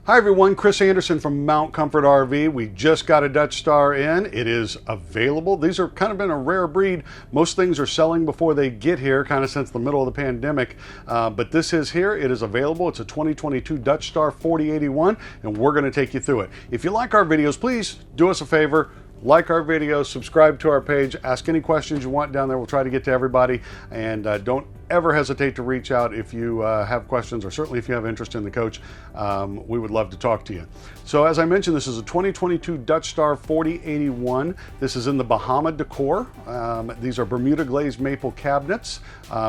Hi everyone, Chris Anderson from Mount Comfort RV. We just got a Dutch Star in. It is available. These are kind of been a rare breed. Most things are selling before they get here, kind of since the middle of the pandemic. But this is here. It is available. It's a 2022 Dutch Star 4081, and we're going to take you through it. If you like our videos, please do us a favor. Like our videos, subscribe to our page, ask any questions you want down there. We'll try to get to everybody, and don't ever hesitate to reach out if you have questions, or certainly if you have interest in the coach. We would love to talk to you. So as I mentioned, this is a 2022 Dutch Star 4081. This is in the Bahama decor. These are Bermuda glazed maple cabinets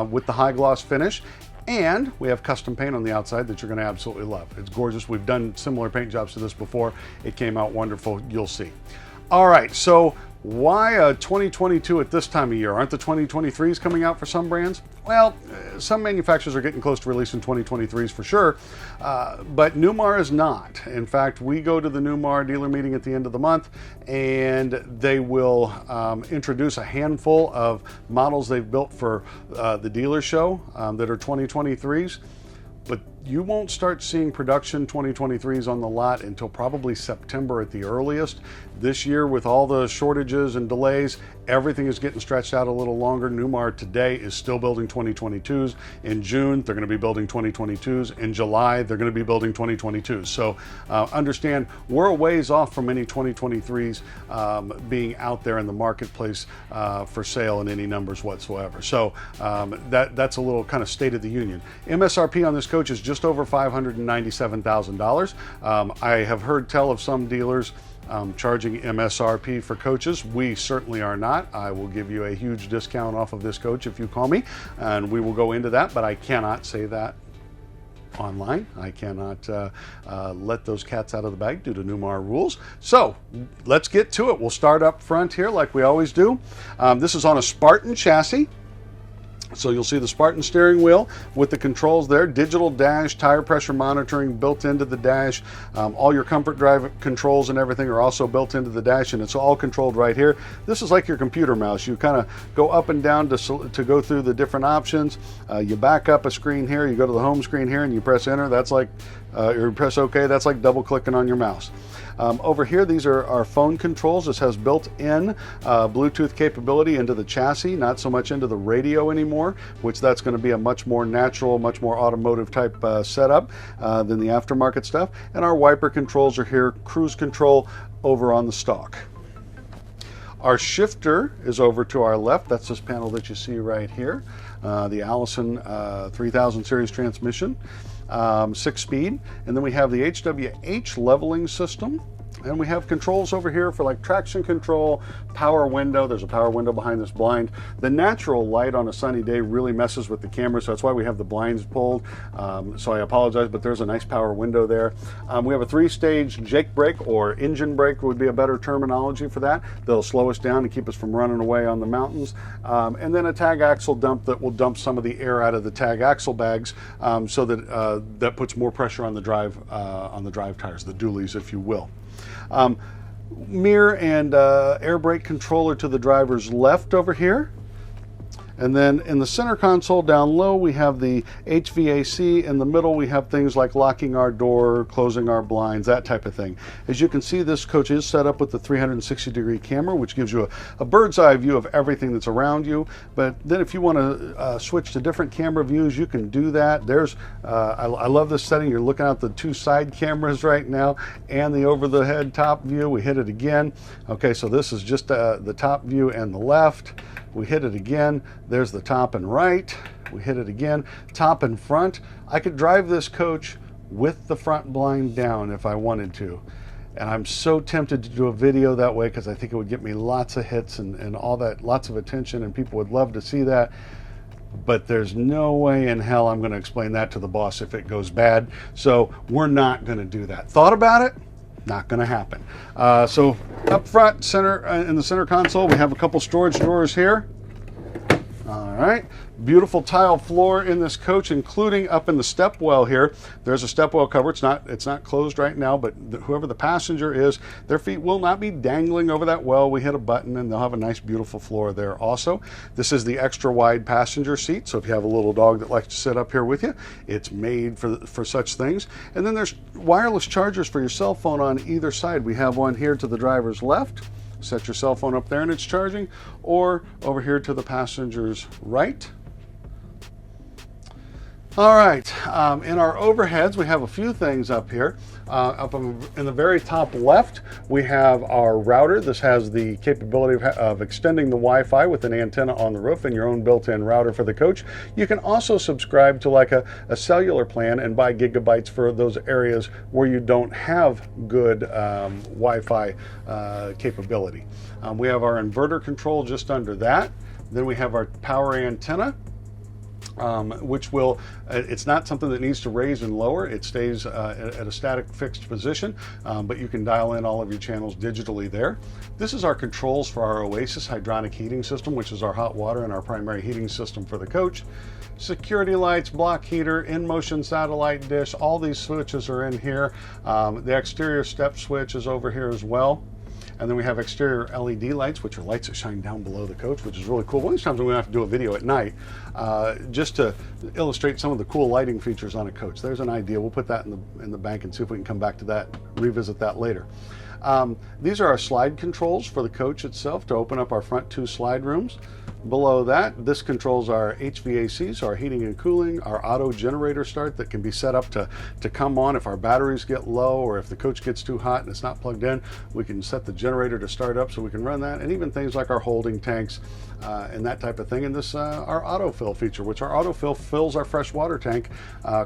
with the high gloss finish. And we have custom paint on the outside that you're going to absolutely love. It's gorgeous. We've done similar paint jobs to this before. It came out wonderful. You'll see. All right, so why a 2022 at this time of year? Aren't the 2023s coming out for some brands? Well, some manufacturers are getting close to releasing 2023s for sure, but Newmar is not. In fact, we go to the Newmar dealer meeting at the end of the month, and they will introduce a handful of models they've built for the dealer show that are 2023s. But you won't start seeing production 2023s on the lot until probably September at the earliest. This year, with all the shortages and delays, everything is getting stretched out a little longer. Newmar today is still building 2022s. In June, they're going to be building 2022s. In July, they're going to be building 2022s. So understand, we're a ways off from any 2023s being out there in the marketplace for sale in any numbers whatsoever. So that's a little kind of state of the union. MSRP on this coach is just over $597,000. I have heard tell of some dealers charging MSRP for coaches. We certainly are not. I will give you a huge discount off of this coach if you call me, and we will go into that, but I cannot say that online. I cannot let those cats out of the bag due to Newmar rules. So let's get to it. We'll start up front here like we always do. This is on a Spartan chassis. So you'll see the Spartan steering wheel with the controls there, digital dash, tire pressure monitoring built into the dash. All your comfort drive controls and everything are also built into the dash, and it's all controlled right here. This is like your computer mouse. You kind of go up and down to go through the different options. You back up a screen here, you go to the home screen here, and you press enter. That's like, or press OK, that's like double clicking on your mouse. Over here, these are our phone controls. This has built-in Bluetooth capability into the chassis, not so much into the radio anymore, which that's going to be a much more natural, much more automotive type setup than the aftermarket stuff. And our wiper controls are here, cruise control over on the stalk. Our shifter is over to our left. That's this panel that you see right here, the Allison 3000 series transmission. 6-speed, and then we have the HWH leveling system, and we have controls over here for like traction control, power window. There's a power window behind this blind. The natural light on a sunny day really messes with the camera, so that's why we have the blinds pulled. So I apologize, but there's a nice power window there. We have a 3-stage Jake brake, or engine brake would be a better terminology for that. They'll slow us down and keep us from running away on the mountains. And then a tag axle dump that will dump some of the air out of the tag axle bags, so that that puts more pressure on the drive tires, the dualies, if you will. Mirror and air brake controller to the driver's left over here. And then in the center console down low, we have the HVAC. In the middle, we have things like locking our door, closing our blinds, that type of thing. As you can see, this coach is set up with the 360-degree camera, which gives you a bird's eye view of everything that's around you. But then if you want to switch to different camera views, you can do that. There's, I love this setting. You're looking at the 2 side cameras right now and the over-the-head top view. We hit it again. Okay, so this is just the top view and the left. We hit it again. There's the top and right. We hit it again. Top and front. I could drive this coach with the front blind down if I wanted to. And I'm so tempted to do a video that way because I think it would get me lots of hits and all that, lots of attention, and people would love to see that. But there's no way in hell I'm going to explain that to the boss if it goes bad. So we're not going to do that. Thought about it? Not going to happen. So up front, center in the center console, we have a couple storage drawers here. All right, beautiful tile floor in this coach, including up in the step well here. There's a step well cover. It's not closed right now, but whoever the passenger is, their feet will not be dangling over that well. We hit a button and they'll have a nice, beautiful floor there also. This is the extra wide passenger seat, so if you have a little dog that likes to sit up here with you, it's made for such things. And then there's wireless chargers for your cell phone on either side. We have one here to the driver's left. Set your cell phone up there and it's charging, or over here to the passenger's right. All right, in our overheads, we have a few things up here. Up in the very top left, we have our router. This has the capability of extending the Wi-Fi with an antenna on the roof and your own built-in router for the coach. You can also subscribe to like a cellular plan and buy gigabytes for those areas where you don't have good Wi-Fi capability. We have our inverter control just under that. Then we have our power antenna. Which will, it's not something that needs to raise and lower. It stays at a static fixed position, but you can dial in all of your channels digitally there. This is our controls for our Oasis hydronic heating system, which is our hot water and our primary heating system for the coach. Security lights, block heater, in-motion satellite dish, all these switches are in here. The exterior step switch is over here as well. And then we have exterior LED lights, which are lights that shine down below the coach, which is really cool. One of these times we're going to have to do a video at night just to illustrate some of the cool lighting features on a coach. There's an idea. We'll put that in the bank and see if we can come back to that, revisit that later. These are our slide controls for the coach itself to open up our front two slide rooms. Below that, this controls our HVAC, so our heating and cooling, our auto generator start that can be set up to come on if our batteries get low or if the coach gets too hot and it's not plugged in. We can set the generator to start up so we can run that, and even things like our holding tanks and that type of thing. And this our autofill feature, which our autofill fills our fresh water tank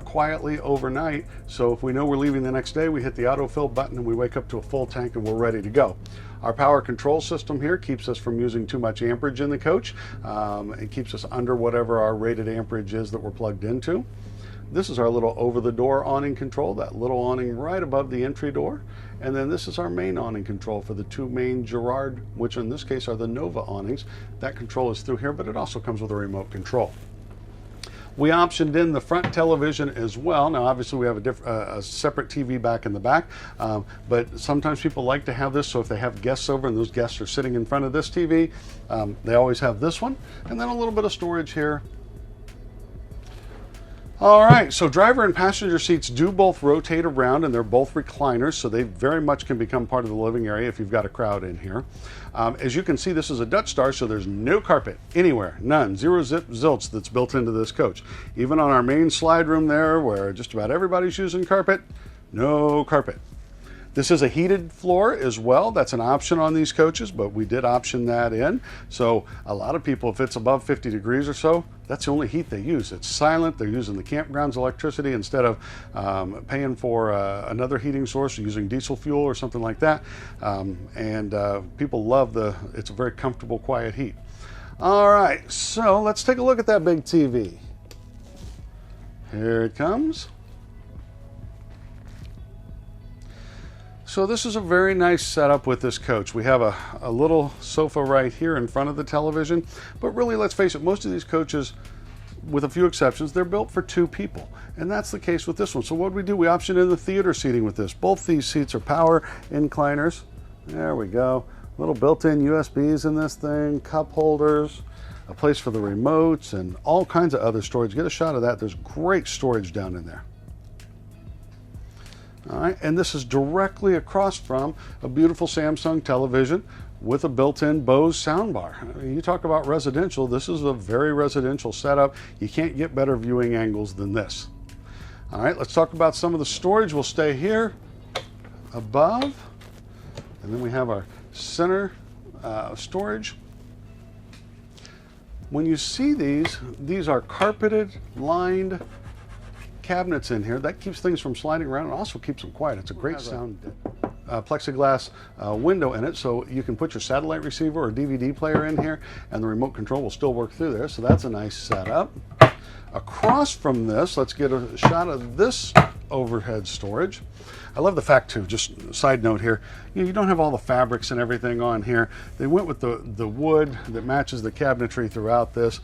quietly overnight. So if we know we're leaving the next day, we hit the autofill button and we wake up to a full tank and we're ready to go. Our power control system here keeps us from using too much amperage in the coach. It keeps us under whatever our rated amperage is that we're plugged into. This is our little over-the-door awning control, that little awning right above the entry door. And then this is our main awning control for the two main Girard, which in this case are the Nova awnings. That control is through here, but it also comes with a remote control. We optioned in the front television as well. Now, obviously, we have a separate TV back in the back, but sometimes people like to have this, so if they have guests over and those guests are sitting in front of this TV, they always have this one. And then a little bit of storage here. All right, so driver and passenger seats do both rotate around, and they're both recliners, so they very much can become part of the living area if you've got a crowd in here. As you can see, this is a Dutch Star, so there's no carpet anywhere, none, zero zip zilch that's built into this coach. Even on our main slide room there, where just about everybody's using carpet, no carpet. This is a heated floor as well. That's an option on these coaches, but we did option that in. So a lot of people, if it's above 50 degrees or so, that's the only heat they use. It's silent. They're using the campground's electricity instead of paying for another heating source or using diesel fuel or something like that. People love it's a very comfortable, quiet heat. All right, so let's take a look at that big TV. Here it comes. So this is a very nice setup with this coach. We have a little sofa right here in front of the television, but really, let's face it, most of these coaches, with a few exceptions, they're built for two people, and that's the case with this one. So what do? We option in the theater seating with this. Both these seats are power incliners. There we go. Little built-in USBs in this thing, cup holders, a place for the remotes, and all kinds of other storage. Get a shot of that. There's great storage down in there. All right, and this is directly across from a beautiful Samsung television with a built-in Bose soundbar. I mean, you talk about residential, this is a very residential setup. You can't get better viewing angles than this. All right, let's talk about some of the storage. We'll stay here above, and then we have our center storage. When you see these are carpeted, lined cabinets in here. That keeps things from sliding around and also keeps them quiet. It's a great sound plexiglass window in it, so you can put your satellite receiver or DVD player in here, and the remote control will still work through there, so that's a nice setup. Across from this, let's get a shot of this overhead storage. I love the fact too, just a side note here, you don't have all the fabrics and everything on here. They went with the wood that matches the cabinetry throughout this.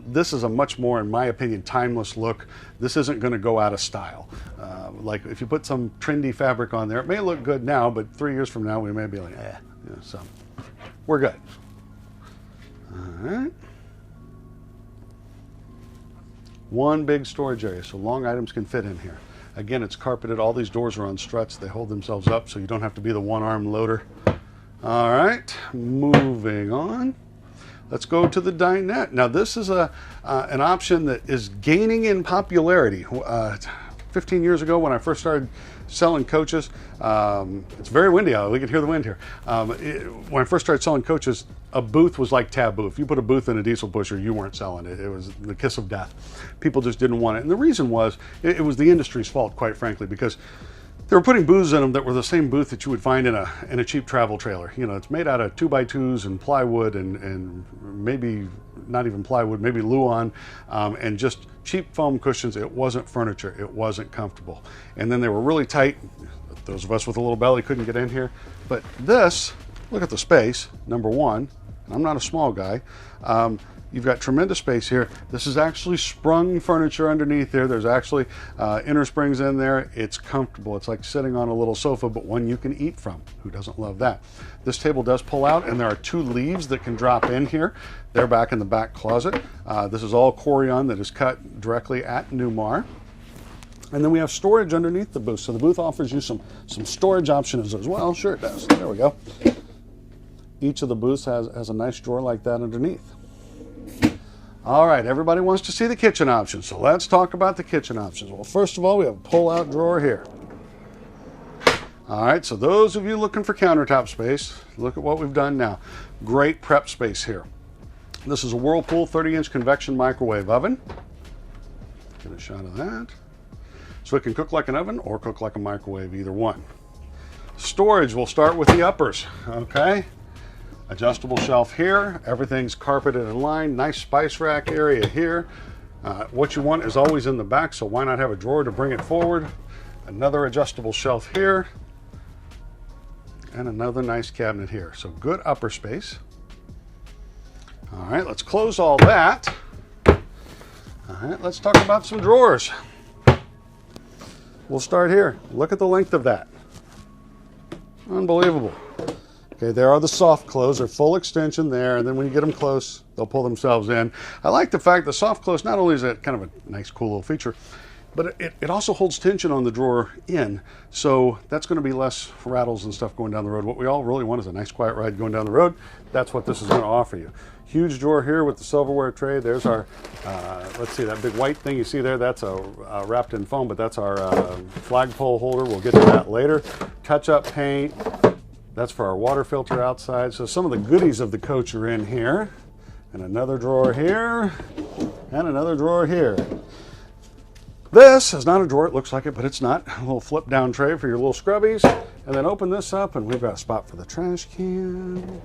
This is a much more, in my opinion, timeless look. This isn't going to go out of style. Like if you put some trendy fabric on there, it may look good now, but 3 years from now we may be like, yeah, so we're good. All right. One big storage area, so long items can fit in here. Again, it's carpeted. All these doors are on struts. They hold themselves up, so you don't have to be the one-arm loader. All right, moving on. Let's go to the dinette. Now, this is an option that is gaining in popularity. 15 years ago, when I first started selling coaches, it's very windy out. We can hear the wind here. When I first started selling coaches, a booth was like taboo. If you put a booth in a diesel pusher, you weren't selling it. It was the kiss of death. People just didn't want it. And the reason was, it was the industry's fault, quite frankly, because they were putting booths in them that were the same booth that you would find in a cheap travel trailer. You know, it's made out of 2x2s and plywood and maybe not even plywood, maybe Luan, and just cheap foam cushions. It wasn't furniture. It wasn't comfortable. And then they were really tight. Those of us with a little belly couldn't get in here. But this, look at the space, number one. And I'm not a small guy. You've got tremendous space here. This is actually sprung furniture underneath there. There's actually inner springs in there. It's comfortable. It's like sitting on a little sofa, but one you can eat from. Who doesn't love that? This table does pull out, and there are two leaves that can drop in here. They're back in the back closet. This is all Corian that is cut directly at Newmar. And then we have storage underneath the booth. So the booth offers you some storage options as well. Sure it does. There we go. Each of the booths has a nice drawer like that underneath. All right, everybody wants to see the kitchen options, so let's talk about the kitchen options. Well, first of all, we have a pull-out drawer here. All right, so those of you looking for countertop space, look at what we've done now. Great prep space here. This is a Whirlpool 30-inch convection microwave oven. Get a shot of that. So it can cook like an oven or cook like a microwave, either one. Storage, we'll start with the uppers, okay? Adjustable shelf here, everything's carpeted and lined, nice spice rack area here. What you want is always in the back, so why not have a drawer to bring it forward? Another adjustable shelf here, and another nice cabinet here. So good upper space. All right, let's close all that. All right, let's talk about some drawers. We'll start here. Look at the length of that. Unbelievable. Okay, there are the soft close, they're full extension there, and then when you get them close, they'll pull themselves in. I like the fact the soft close, not only is it kind of a nice, cool little feature, but it also holds tension on the drawer in, so that's going to be less rattles and stuff going down the road. What we all really want is a nice, quiet ride going down the road. That's what this is going to offer you. Huge drawer here with the silverware tray. There's our, let's see, that big white thing you see there, that's wrapped in foam, but that's our flagpole holder. We'll get to that later. Touch-up paint. That's for our water filter outside. So some of the goodies of the coach are in here. And another drawer here. And another drawer here. This is not a drawer. It looks like it, but it's not. A little flip down tray for your little scrubbies. And then open this up and we've got a spot for the trash can.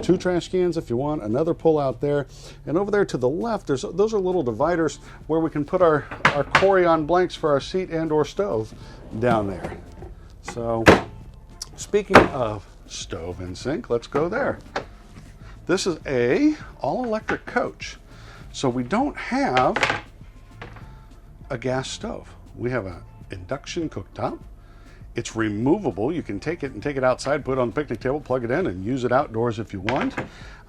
2 trash cans if you want. Another pull out there. And over there to the left, those are little dividers where we can put our Corian blanks for our seat and or stove down there. So speaking of stove and sink, let's go there. This is a all-electric coach. So we don't have a gas stove. We have an induction cooktop. It's removable. You can take it outside, put it on the picnic table, plug it in, and use it outdoors if you want.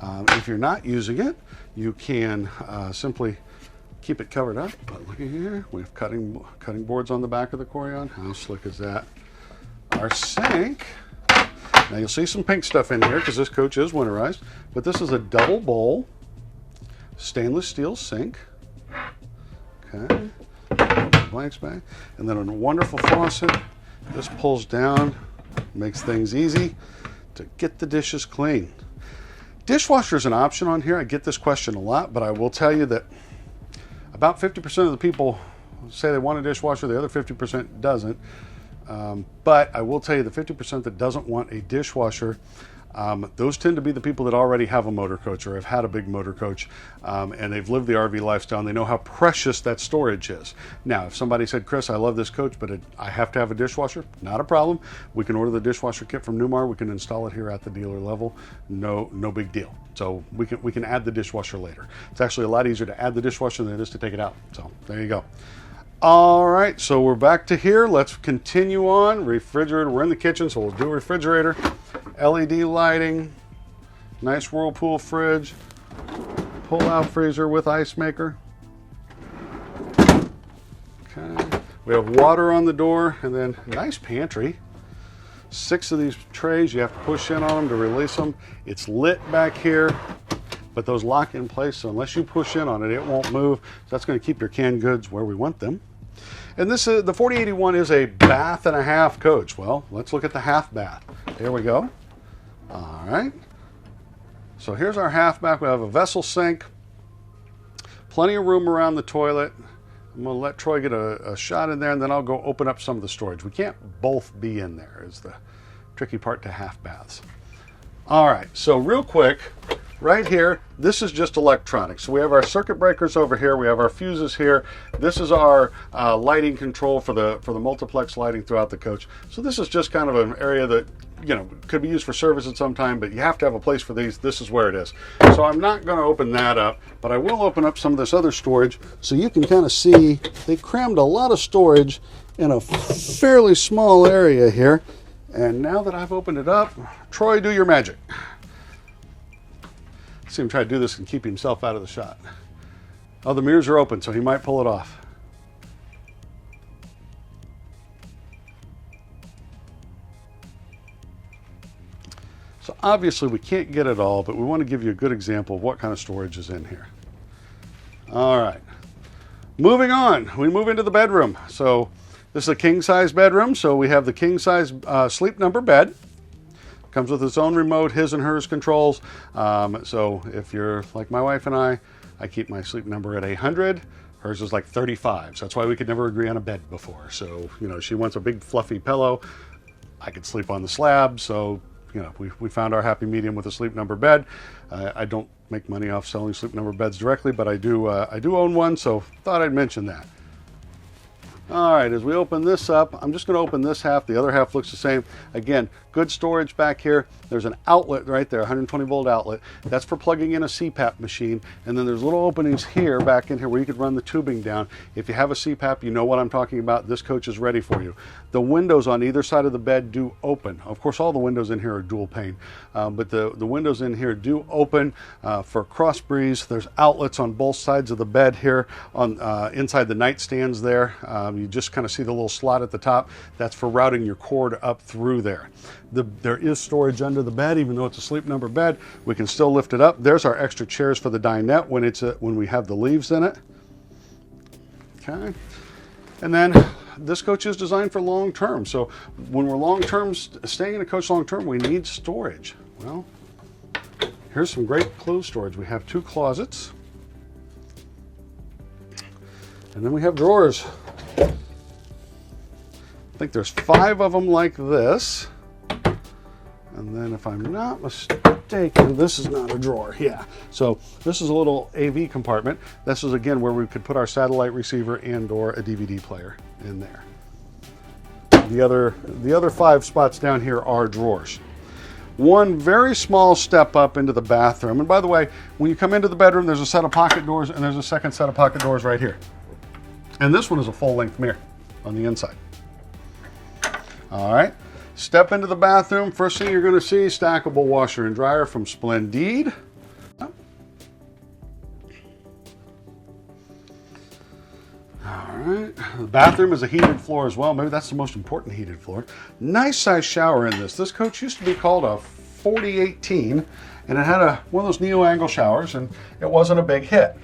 If you're not using it, you can simply keep it covered up. But look at here, we have cutting boards on the back of the Corian. How slick is that? Our sink. Now you'll see some pink stuff in here because this coach is winterized, but this is a double bowl stainless steel sink. Okay, blanks back, and then a wonderful faucet. This pulls down, makes things easy to get the dishes clean. Dishwasher is an option on here. I get this question a lot, but I will tell you that about 50% of the people say they want a dishwasher, the other 50% doesn't. But I will tell you the 50% that doesn't want a dishwasher, those tend to be the people that already have a motor coach or have had a big motor coach, and they've lived the RV lifestyle, and they know how precious that storage is. Now, if somebody said, Chris, I love this coach, but I have to have a dishwasher, not a problem. We can order the dishwasher kit from Newmar. We can install it here at the dealer level. No big deal. So we can add the dishwasher later. It's actually a lot easier to add the dishwasher than it is to take it out. So there you go. All right, so we're back to here. Let's continue on. Refrigerator, we're in the kitchen, so we'll do refrigerator. LED lighting, nice Whirlpool fridge, pull-out freezer with ice maker. Okay, we have water on the door, and then nice pantry. 6 of these trays, you have to push in on them to release them. It's lit back here, but those lock in place, so unless you push in on it, it won't move. So that's going to keep your canned goods where we want them. And this is the 4081 is a bath and a half coach. Well, let's look at the half bath. There we go. All right. So here's our half bath. We have a vessel sink, plenty of room around the toilet. I'm going to let Troy get a shot in there, and then I'll go open up some of the storage. We can't both be in there is the tricky part to half baths. All right, so real quick, right here, this is just electronics. So we have our circuit breakers over here. We have our fuses here. This is our lighting control for the multiplex lighting throughout the coach. So this is just kind of an area that, you know, could be used for service at some time, but you have to have a place for these. This is where it is. So I'm not going to open that up, but I will open up some of this other storage so you can kind of see they crammed a lot of storage in a fairly small area here. And now that I've opened it up, Troy, do your magic. See him try to do this and keep himself out of the shot. Oh, the mirrors are open, so he might pull it off. So obviously we can't get it all, but we want to give you a good example of what kind of storage is in here. All right, moving on, we move into the bedroom. So this is a king size bedroom. So we have the king size sleep number bed. Comes with its own remote, his and hers controls. So if you're like my wife and I keep my sleep number at 100. Hers is like 35. So that's why we could never agree on a bed before. So, you know, she wants a big fluffy pillow. I could sleep on the slab. So, you know, we found our happy medium with a sleep number bed. I don't make money off selling sleep number beds directly, but I do own one. So thought I'd mention that. All right, as we open this up, I'm just going to open this half. The other half looks the same. Again, good storage back here. There's an outlet right there, 120 volt outlet. That's for plugging in a CPAP machine. And then there's little openings here, back in here, where you could run the tubing down. If you have a CPAP, you know what I'm talking about. This coach is ready for you. The windows on either side of the bed do open. Of course, all the windows in here are dual pane, but the windows in here do open for cross breeze. There's outlets on both sides of the bed here, on inside the nightstands there. You just kind of see the little slot at the top. That's for routing your cord up through there. There is storage under the bed, even though it's a sleep number bed. We can still lift it up. There's our extra chairs for the dinette when we have the leaves in it. Okay, and then this coach is designed for long term. So when we're long term, staying in a coach long term, we need storage. Well, here's some great clothes storage. We have 2 closets, and then we have drawers. I think there's 5 of them like this. And then if I'm not mistaken, this is not a drawer. Yeah. So this is a little AV compartment. This is, again, where we could put our satellite receiver and or a DVD player in there. The other 5 spots down here are drawers. One very small step up into the bathroom. And by the way, when you come into the bedroom, there's a set of pocket doors, and there's a second set of pocket doors right here. And this one is a full-length mirror on the inside. All right. Step into the bathroom. First thing you're going to see, stackable washer and dryer from Splendide. All right. The bathroom is a heated floor as well. Maybe that's the most important heated floor. Nice size shower in this. This coach used to be called a 4018, and it had one of those neo-angle showers, and it wasn't a big hit.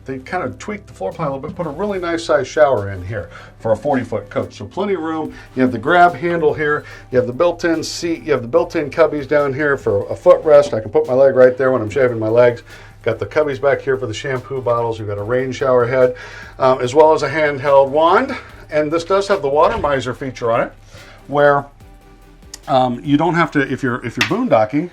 They kind of tweaked the floor plan a little bit, put a really nice size shower in here for a 40-foot coach. So plenty of room. You have the grab handle here. You have the built-in seat. You have the built-in cubbies down here for a footrest. I can put my leg right there when I'm shaving my legs. Got the cubbies back here for the shampoo bottles. You've got a rain shower head, as well as a handheld wand. And this does have the water miser feature on it, where You don't have to, if you're boondocking.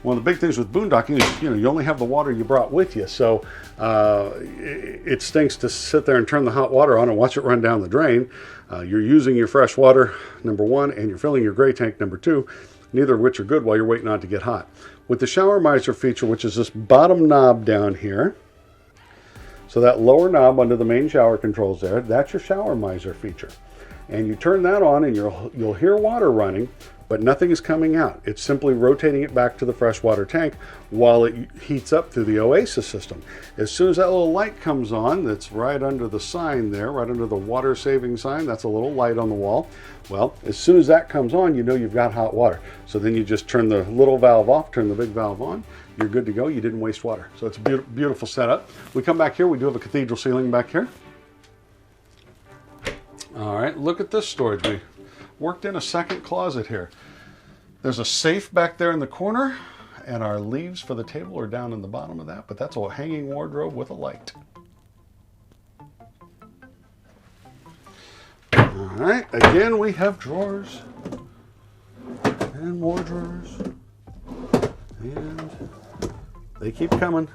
One of the big things with boondocking is, you only have the water you brought with you. So it stinks to sit there and turn the hot water on and watch it run down the drain. You're using your fresh water, number one, and you're filling your gray tank, number two, neither of which are good while you're waiting on it to get hot. With the shower miser feature, which is this bottom knob down here, so that lower knob under the main shower controls there, that's your shower miser feature. And you turn that on and you'll hear water running, but nothing is coming out. It's simply rotating it back to the freshwater tank while it heats up through the Oasis system. As soon as that little light comes on, that's right under the sign there, right under the water saving sign, that's a little light on the wall. Well, as soon as that comes on, you know you've got hot water. So then you just turn the little valve off, turn the big valve on, you're good to go. You didn't waste water. So it's a beautiful setup. We come back here, we do have a cathedral ceiling back here. All right, look at this storage. We worked in a second closet here. There's a safe back there in the corner, and our leaves for the table are down in the bottom of that, but that's a hanging wardrobe with a light. All right, again, we have drawers and more drawers, and they keep coming.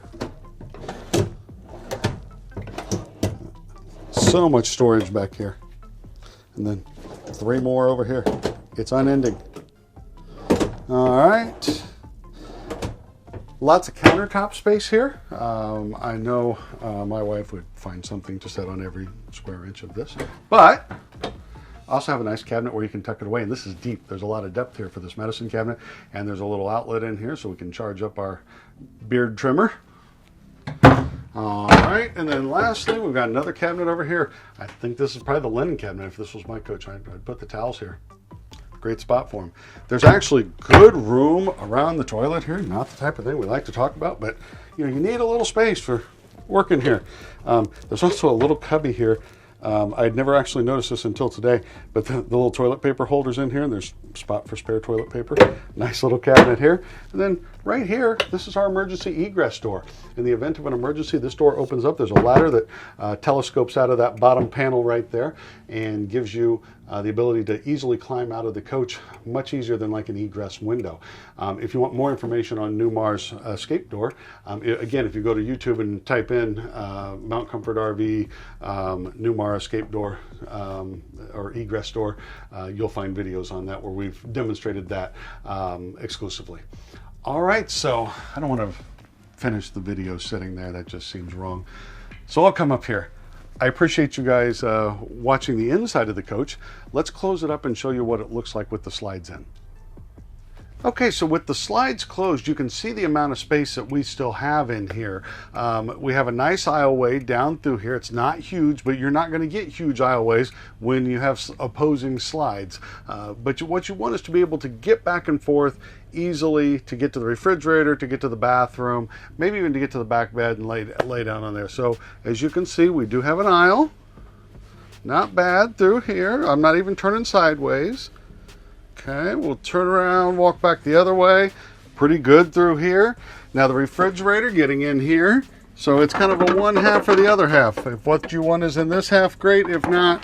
So much storage back here. And then 3 more over here. It's unending. All right. Lots of countertop space here. I know my wife would find something to set on every square inch of this. But I also have a nice cabinet where you can tuck it away. And this is deep. There's a lot of depth here for this medicine cabinet. And there's a little outlet in here so we can charge up our beard trimmer. All right, and then lastly, we've got another cabinet over here. I think this is probably the linen cabinet. If this was my coach, I'd put the towels here. Great spot for them. There's actually good room around the toilet here. Not the type of thing we like to talk about, but you need a little space for working here. There's also a little cubby here. I'd never actually noticed this until today, but the little toilet paper holders in here, and there's a spot for spare toilet paper. Nice little cabinet here. And then right here, this is our emergency egress door. In the event of an emergency, this door opens up. There's a ladder that telescopes out of that bottom panel right there and gives you the ability to easily climb out of the coach, much easier than like an egress window. If you want more information on Newmar's escape door, again, if you go to YouTube and type in Mount Comfort RV Newmar escape door or egress door, you'll find videos on that where we've demonstrated that exclusively. All right, so I don't want to finish the video sitting there. That just seems wrong. So I'll come up here. I appreciate you guys watching the inside of the coach. Let's close it up and show you what it looks like with the slides in. Okay, so with the slides closed, you can see the amount of space that we still have in here. We have a nice aisleway down through here. It's not huge, but you're not going to get huge aisleways when you have opposing slides. But what you want is to be able to get back and forth easily, to get to the refrigerator, to get to the bathroom, maybe even to get to the back bed and lay down on there. So as you can see, we do have an aisle. Not bad through here. I'm not even turning sideways. Okay, we'll turn around, walk back the other way. Pretty good through here. Now the refrigerator getting in here. So it's kind of a one half or the other half. If what you want is in this half, great. If not,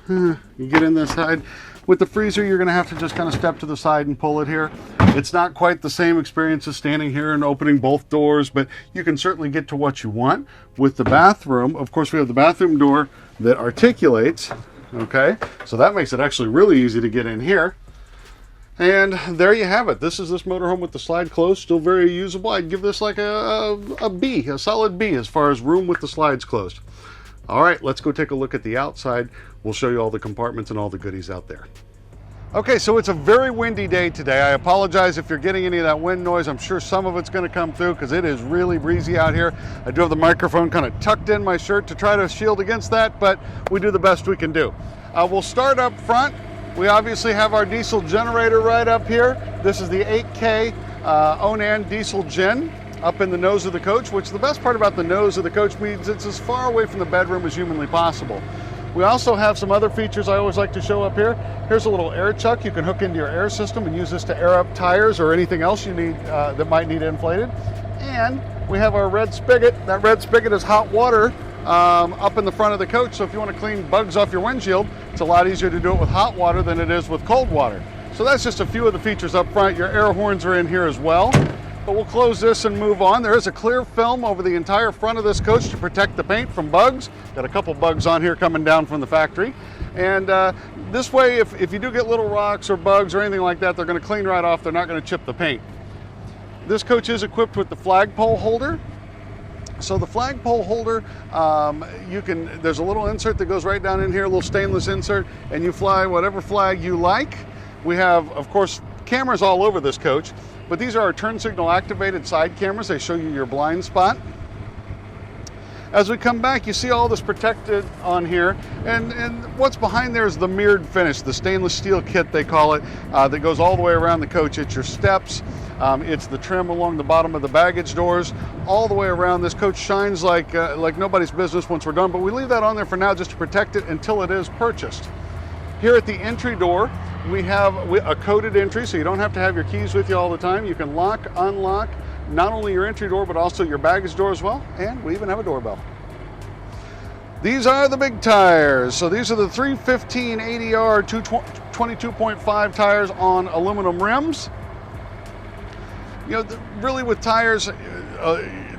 you get in this side. With the freezer, you're going to have to just kind of step to the side and pull it here. It's not quite the same experience as standing here and opening both doors, but you can certainly get to what you want. With the bathroom, of course, we have the bathroom door that articulates. Okay, so that makes it actually really easy to get in here. And there you have it. This is this motorhome with the slide closed, still very usable. I'd give this like a B, a solid B as far as room with the slides closed. All right, let's go take a look at the outside. We'll show you all the compartments and all the goodies out there. Okay, so it's a very windy day today. I apologize if you're getting any of that wind noise. I'm sure some of it's going to come through because it is really breezy out here. I do have the microphone kind of tucked in my shirt to try to shield against that, but we do the best we can do. We'll start up front. We obviously have our diesel generator right up here. This is the 8K Onan diesel gen up in the nose of the coach, which the best part about the nose of the coach means it's as far away from the bedroom as humanly possible. We also have some other features I always like to show up here. Here's a little air chuck you can hook into your air system and use this to air up tires or anything else you need that might need inflated. And we have our red spigot. That red spigot is hot water up in the front of the coach, so if you want to clean bugs off your windshield, it's a lot easier to do it with hot water than it is with cold water. So that's just a few of the features up front. Your air horns are in here as well. But we'll close this and move on. There is a clear film over the entire front of this coach to protect the paint from bugs. Got a couple bugs on here coming down from the factory. And this way, if you do get little rocks or bugs or anything like that, they're going to clean right off. They're not going to chip the paint. This coach is equipped with the flagpole holder. So the flagpole holder, there's a little insert that goes right down in here, a little stainless insert, and you fly whatever flag you like. We have, of course, cameras all over this coach, but these are our turn signal activated side cameras. They show you your blind spot. As we come back, you see all this protected on here, and what's behind there is the mirrored finish, the stainless steel kit they call it, that goes all the way around the coach. It's your steps, it's the trim along the bottom of the baggage doors, all the way around. This coach shines like nobody's business once we're done, but we leave that on there for now just to protect it until it is purchased. Here at the entry door, we have a coded entry, so you don't have to have your keys with you all the time. You can lock, unlock, not only your entry door, but also your baggage door as well, and we even have a doorbell. These are the big tires. So these are the 315 ADR 22.5 tires on aluminum rims. You know, really with tires,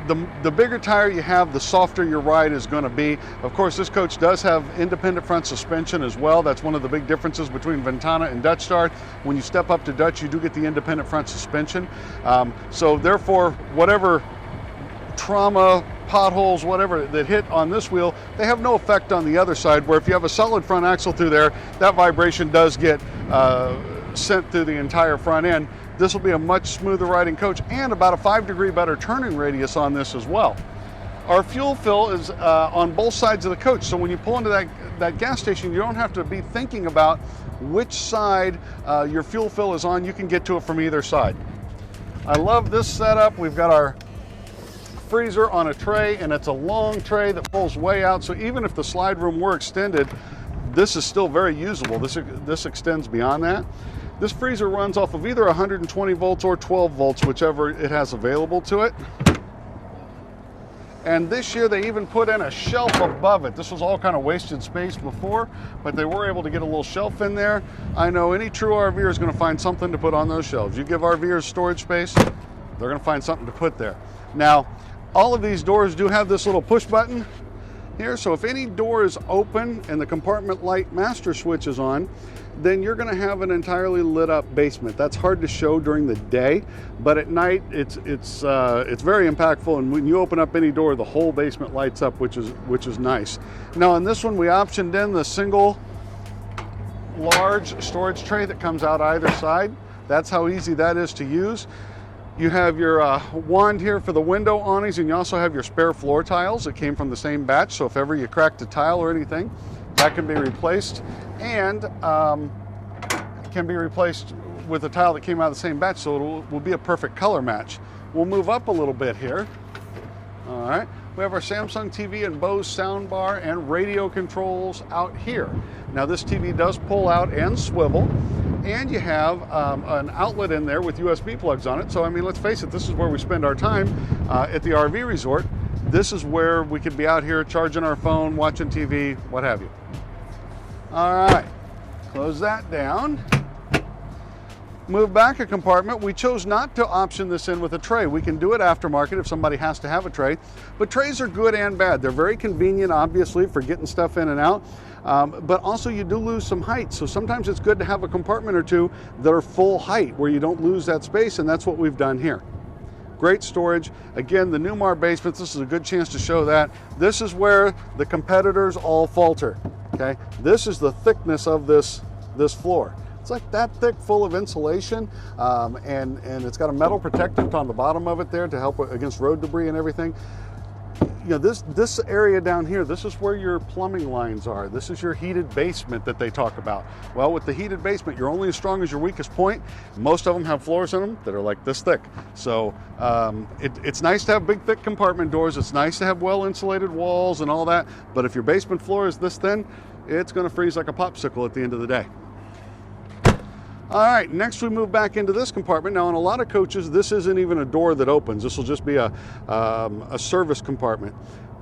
the bigger tire you have, the softer your ride is going to be. Of course, this coach does have independent front suspension as well. That's one of the big differences between Ventana and Dutch Star. When you step up to Dutch, you do get the independent front suspension. So therefore, whatever trauma, potholes, whatever that hit on this wheel, they have no effect on the other side, where if you have a solid front axle through there, that vibration does get sent through the entire front end. This will be a much smoother riding coach and about a 5-degree better turning radius on this as well. Our fuel fill is on both sides of the coach, so when you pull into that gas station, you don't have to be thinking about which side your fuel fill is on. You can get to it from either side. I love this setup. We've got our freezer on a tray, and it's a long tray that pulls way out, so even if the slide room were extended, this is still very usable. This extends beyond that. This freezer runs off of either 120 volts or 12 volts, whichever it has available to it. And this year they even put in a shelf above it. This was all kind of wasted space before, but they were able to get a little shelf in there. I know any true RVer is going to find something to put on those shelves. You give RVers storage space, they're going to find something to put there. Now, all of these doors do have this little push button here, so if any door is open and the compartment light master switch is on, then you're going to have an entirely lit up basement. That's hard to show during the day, but at night it's very impactful, and when you open up any door, the whole basement lights up, which is nice. Now on this one, we optioned in the single large storage tray that comes out either side. That's how easy that is to use. You have your wand here for the window awnings, and you also have your spare floor tiles that came from the same batch, so if ever you cracked a tile or anything, that can be replaced, and can be replaced with a tile that came out of the same batch, so it will be a perfect color match. We'll move up a little bit here. All right, we have our Samsung TV and Bose soundbar and radio controls out here. Now this TV does pull out and swivel, and you have an outlet in there with USB plugs on it. So I mean, let's face it, this is where we spend our time at the RV resort. This is where we could be out here charging our phone, watching TV, what have you. All right, close that down. Move back a compartment. We chose not to option this in with a tray. We can do it aftermarket if somebody has to have a tray, but trays are good and bad. They're very convenient, obviously, for getting stuff in and out, but also you do lose some height. So sometimes it's good to have a compartment or two that are full height where you don't lose that space, and that's what we've done here. Great storage. Again, the Newmar basements, this is a good chance to show that. This is where the competitors all falter, okay? This is the thickness of this floor. It's like that thick, full of insulation, and it's got a metal protectant on the bottom of it there to help against road debris and everything. You know, this area down here, this is where your plumbing lines are. This is your heated basement that they talk about. Well, with the heated basement, you're only as strong as your weakest point. Most of them have floors in them that are like this thick. So it's nice to have big, thick compartment doors. It's nice to have well-insulated walls and all that. But if your basement floor is this thin, it's going to freeze like a popsicle at the end of the day. All right, next we move back into this compartment. Now, in a lot of coaches, this isn't even a door that opens. This will just be a service compartment.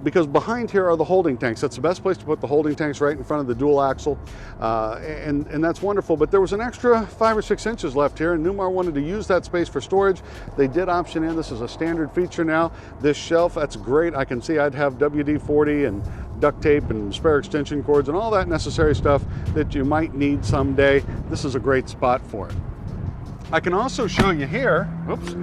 because behind here are the holding tanks. That's the best place to put the holding tanks, right in front of the dual axle, and that's wonderful. But there was an extra 5 or 6 inches left here, and Newmar wanted to use that space for storage. They did option in, this is a standard feature now, this shelf. That's great. I can see I'd have WD-40 and duct tape and spare extension cords and all that necessary stuff that you might need someday. This is a great spot for it. I can also show you here, oops,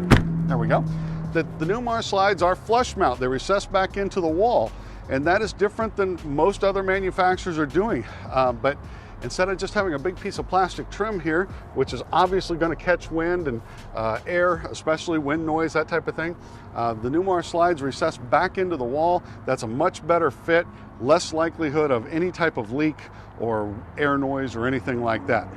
there we go, that the Newmar slides are flush mount. They recess back into the wall, and that is different than most other manufacturers are doing. But instead of just having a big piece of plastic trim here, which is obviously going to catch wind and air, especially wind noise, that type of thing, the Newmar slides recess back into the wall. That's a much better fit, less likelihood of any type of leak or air noise or anything like that.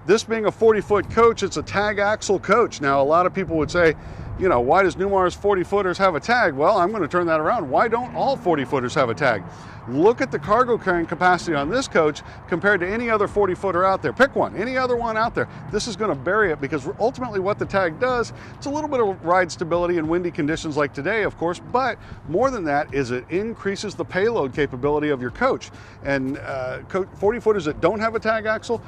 This being a 40-foot coach, it's a tag axle coach. Now, a lot of people would say, you know, why does Newmar's 40-footers have a tag? Well, I'm going to turn that around. Why don't all 40-footers have a tag? Look at the cargo carrying capacity on this coach compared to any other 40-footer out there. Pick one, any other one out there. This is going to bury it, because ultimately what the tag does, it's a little bit of ride stability in windy conditions like today, of course, but more than that is it increases the payload capability of your coach. And 40-footers that don't have a tag axle,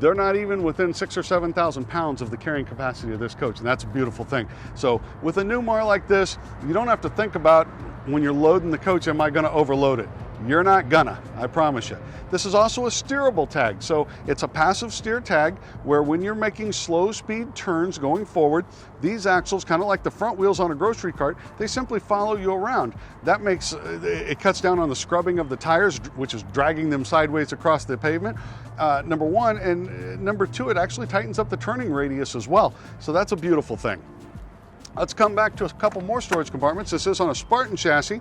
they're not even within 6,000 or 7,000 pounds of the carrying capacity of this coach, and that's a beautiful thing. So with a Newmar like this, you don't have to think about, when you're loading the coach, am I going to overload it? You're not gonna, I promise you. This is also a steerable tag, so it's a passive steer tag where when you're making slow speed turns going forward, these axles, kind of like the front wheels on a grocery cart, they simply follow you around. That makes, it cuts down on the scrubbing of the tires, which is dragging them sideways across the pavement, number one, and number two, it actually tightens up the turning radius as well. So that's a beautiful thing. Let's come back to a couple more storage compartments. This is on a Spartan chassis.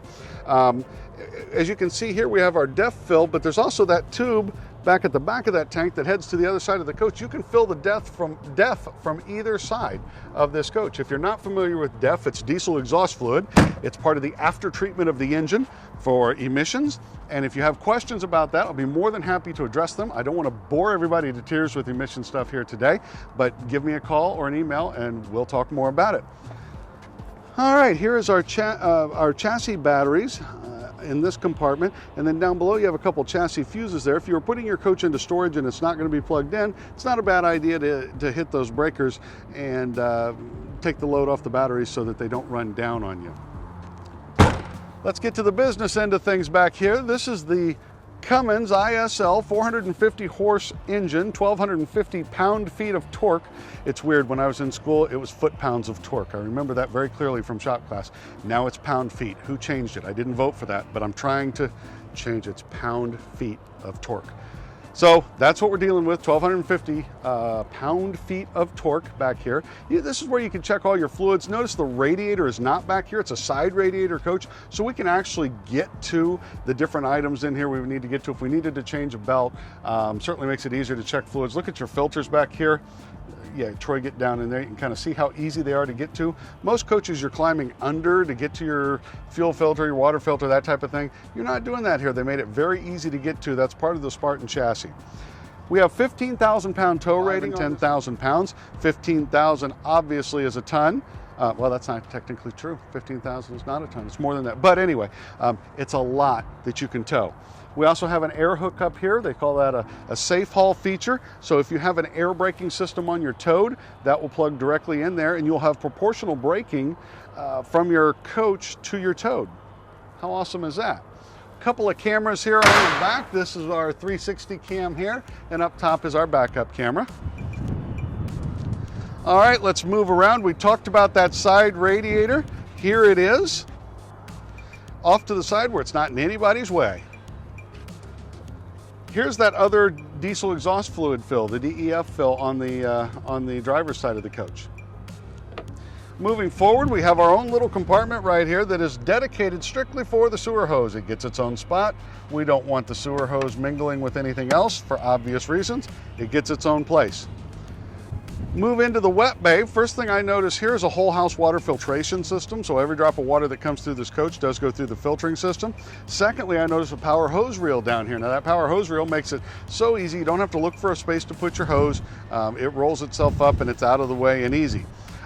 As you can see here, we have our DEF fill, but there's also that tube back at the back of that tank that heads to the other side of the coach. You can fill the DEF from either side of this coach. If you're not familiar with DEF, it's diesel exhaust fluid. It's part of the after treatment of the engine for emissions. And if you have questions about that, I'll be more than happy to address them. I don't want to bore everybody to tears with emission stuff here today, but give me a call or an email and we'll talk more about it. All right, here is our chassis batteries in this compartment, and then down below you have a couple chassis fuses there. If you were putting your coach into storage and it's not going to be plugged in, it's not a bad idea to hit those breakers and take the load off the batteries so that they don't run down on you. Let's get to the business end of things back here. This is the Cummins ISL 450 horse engine, 1,250 pound-feet of torque. It's weird, when I was in school, it was foot-pounds of torque. I remember that very clearly from shop class. Now it's pound-feet. Who changed it? I didn't vote for that, but I'm trying to change its pound-feet of torque. So that's what we're dealing with, 1,250 pound-feet of torque back here. This is where you can check all your fluids. Notice the radiator is not back here. It's a side radiator coach, so we can actually get to the different items in here we would need to get to. If we needed to change a belt, certainly makes it easier to check fluids. Look at your filters back here. Yeah, Troy, get down in there. You can kind of see how easy they are to get to. Most coaches, you're climbing under to get to your fuel filter, your water filter, that type of thing. You're not doing that here. They made it very easy to get to. That's part of the Spartan chassis. We have 15,000 pound tow rating, 10,000 pounds. 15,000 obviously is a ton. Well, that's not technically true. 15,000 is not a ton. It's more than that. But anyway, it's a lot that you can tow. We also have an air hook up here. They call that a safe haul feature. So if you have an air braking system on your Toad, that will plug directly in there, and you'll have proportional braking from your coach to your Toad. How awesome is that? A couple of cameras here on the back. This is our 360 cam here, and up top is our backup camera. All right, let's move around. We talked about that side radiator. Here it is, off to the side where it's not in anybody's way. Here's that other diesel exhaust fluid fill, the DEF fill on the driver's side of the coach. Moving forward, we have our own little compartment right here that is dedicated strictly for the sewer hose. It gets its own spot. We don't want the sewer hose mingling with anything else for obvious reasons. It gets its own place. Move into the wet bay. First thing I notice here is a whole house water filtration system, so every drop of water that comes through this coach does go through the filtering system. Secondly, I notice a power hose reel down here. Now that power hose reel makes it so easy, you don't have to look for a space to put your hose. It rolls itself up and it's out of the way and easy.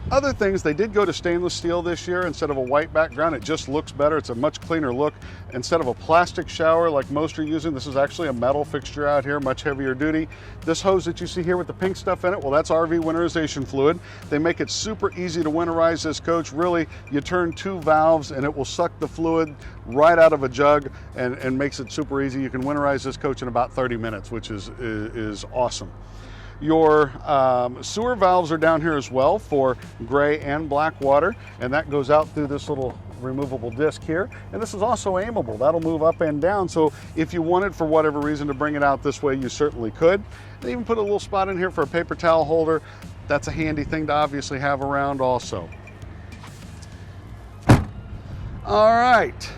Other things, they did go to stainless steel this year instead of a white background. It just looks better. It's a much cleaner look. Instead of a plastic shower like most are using, this is actually a metal fixture out here, much heavier duty. This hose that you see here with the pink stuff in it, well, that's RV winterization fluid. They make it super easy to winterize this coach. Really, you turn 2 valves and it will suck the fluid right out of a jug and makes it super easy. You can winterize this coach in about 30 minutes, which is awesome. Your sewer valves are down here as well for gray and black water, and that goes out through this little removable disc here. And this is also aimable. That'll move up and down, so if you wanted for whatever reason to bring it out this way, you certainly could. They even put a little spot in here for a paper towel holder. That's a handy thing to obviously have around also. All right,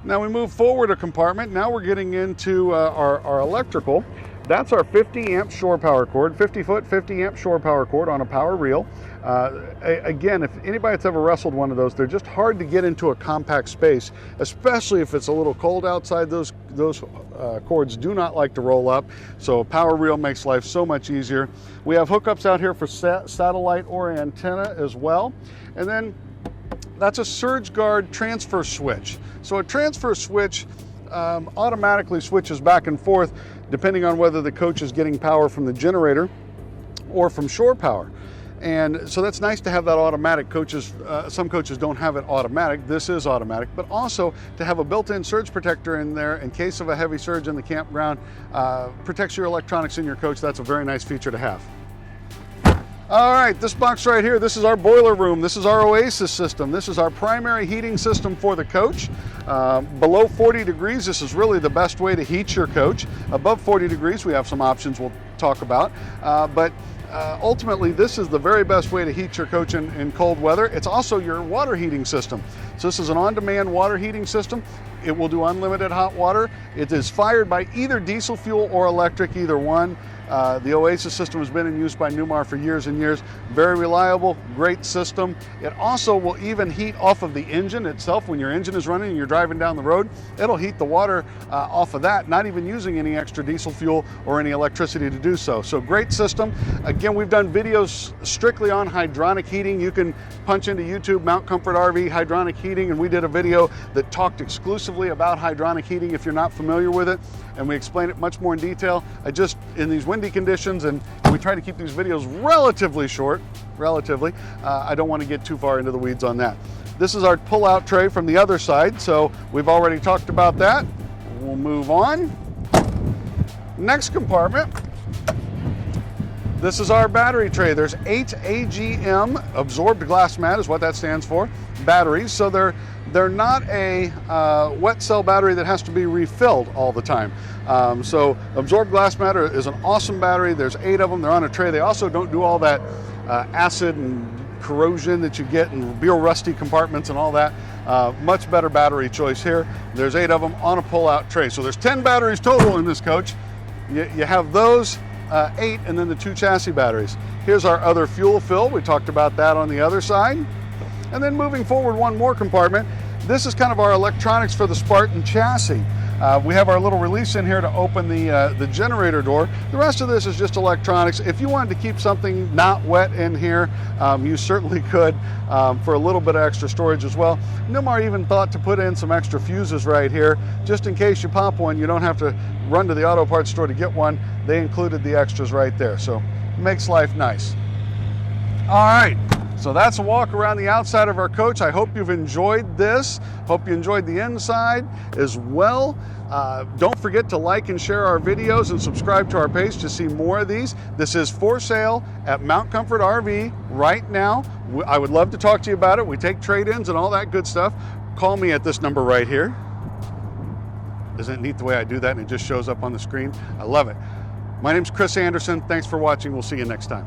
now we move forward a compartment. Now we're getting into our electrical. That's our 50 amp shore power cord, 50 foot, 50 amp shore power cord on a power reel. Again, if anybody that's ever wrestled one of those, they're just hard to get into a compact space, especially if it's a little cold outside. Those cords do not like to roll up, so a power reel makes life so much easier. We have hookups out here for satellite or antenna as well. And then that's a surge guard transfer switch. So a transfer switch automatically switches back and forth depending on whether the coach is getting power from the generator or from shore power. And so that's nice to have that automatic. Coaches, some coaches don't have it automatic. This is automatic, but also to have a built-in surge protector in there in case of a heavy surge in the campground, protects your electronics in your coach. That's a very nice feature to have. All right, this box right here, this is our boiler room. This is our Oasis system. This is our primary heating system for the coach. Below 40 degrees, this is really the best way to heat your coach. Above 40 degrees, we have some options we'll talk about. But ultimately, this is the very best way to heat your coach in cold weather. It's also your water heating system. So this is an on-demand water heating system. It will do unlimited hot water. It is fired by either diesel fuel or electric, either one. The Oasis system has been in use by Newmar for years and years. Very reliable, great system. It also will even heat off of the engine itself. When your engine is running and you're driving down the road, it'll heat the water off of that, not even using any extra diesel fuel or any electricity to do so. So great system. Again, we've done videos strictly on hydronic heating. You can punch into YouTube, Mount Comfort RV hydronic heating, and we did a video that talked exclusively about hydronic heating if you're not familiar with it, and we explain it much more in detail. In these windy conditions, and we try to keep these videos relatively short, I don't want to get too far into the weeds on that. This is our pull-out tray from the other side, so we've already talked about that. We'll move on. Next compartment. This is our battery tray. There's 8 AGM, absorbed glass mat is what that stands for, batteries. So they're not a wet cell battery that has to be refilled all the time. So absorbed glass mat is an awesome battery. There's 8 of them. They're on a tray. They also don't do all that acid and corrosion that you get in real rusty compartments and all that. Much better battery choice here. There's 8 of them on a pull-out tray. So there's 10 batteries total in this coach. You have those 8 and then the 2 chassis batteries. Here's our other fuel fill. We talked about that on the other side. And then moving forward one more compartment. This is kind of our electronics for the Spartan chassis. We have our little release in here to open the generator door. The rest of this is just electronics. If you wanted to keep something not wet in here, you certainly could for a little bit of extra storage as well. Newmar even thought to put in some extra fuses right here, just in case you pop one, you don't have to run to the auto parts store to get one. They included the extras right there, so it makes life nice. All right. So that's a walk around the outside of our coach. I hope you've enjoyed this. Hope you enjoyed the inside as well. Don't forget to like and share our videos and subscribe to our page to see more of these. This is for sale at Mount Comfort RV right now. I would love to talk to you about it. We take trade-ins and all that good stuff. Call me at this number right here. Isn't it neat the way I do that and it just shows up on the screen? I love it. My name's Chris Anderson. Thanks for watching. We'll see you next time.